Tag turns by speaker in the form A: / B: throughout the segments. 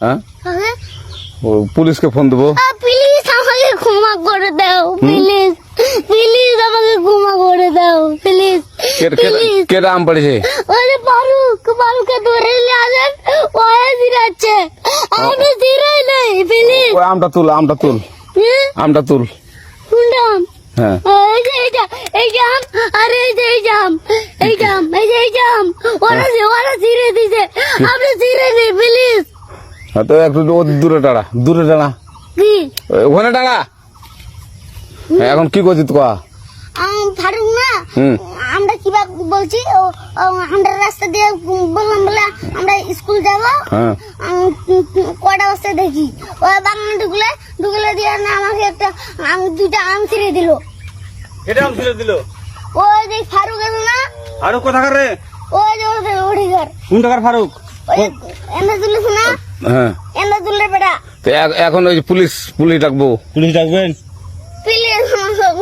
A: হ্যাঁ
B: কাকে?
A: ও পুলিশকে ফোন দেবো।
B: প্লিজ আমাকে ক্ষমা করে দাও, প্লিজ প্লিজ আমাকে ক্ষমা করে দাও, প্লিজ প্লিজ।
A: কে আম পড়েছে?
B: ওই যে ফারুককে ধরে নিয়ে আসেন, ও জিরাচ্ছে, আমি জিরাই নাই, প্লিজ।
A: ওই আমটা তুল আমটা তুল
B: কোনটা আম?
A: হ্যাঁ
B: এই যে এই জাম, আরে এই যে এই জাম, এই জাম, ওরা জিরে দিছে, আপনি জিরে নেই, প্লিজ।
A: হ্যাঁ, তো একটু দূরে দাঁড়া
B: কি
A: ওখানে দাঁড়া। হ্যাঁ, এখন কি করছিস তো?
B: ফারুক না,
A: হুম।
B: আমরা কিবা বলছি, আমরা রাস্তা দিয়ে বললাম বলে আমরা স্কুল যাব।
A: হ্যাঁ
B: কটা বস্তা দেখি ওই বাগানে ঢুকলে দিয়ে না আমাকে দুইটা আম ছিঁড়ে দিল।
C: এটা আম ছিঁড়ে দিল?
B: ওই যে ফারুক আছে না,
C: আর কোথাকার রে?
B: ওই যে ওঠে ঘর,
C: কোন টাকার ফারুক?
B: এনে তুলিস না,
A: হ্যাঁ
B: এনে তুললে বেটা।
A: তো এখন ওই যে পুলিশ ডাকবো।
C: পুলিশ ডাকবেন?
B: প্লিজ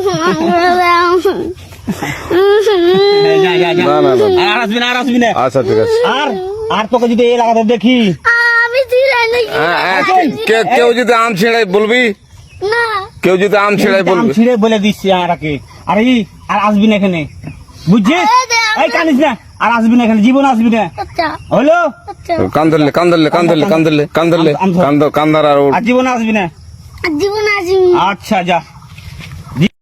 A: না।
C: আর আসবি না।
A: আচ্ছা ঠিক আছে।
C: আর তোকে যদি এই লাগাতে দেখি,
B: আমি ছিঁড়াই নাকি?
A: কেউ যদি আম ছিঁড়াই বলবি,
B: না
A: কেউ যদি আম ছিঁড়াই
C: আম
A: বলবি।
C: ছিঁড়ে বলে দিচ্ছি আর আসবি না এখানে, বুঝছিস? এই কানিস না, আর আসবি না এখানে, জীবন আসবি না,
B: আচ্ছা
C: হলো?
B: আচ্ছা,
A: কান্দার আর
C: আর জীবন আসবি না।
B: জীবন আসিনি।
C: আচ্ছা যা।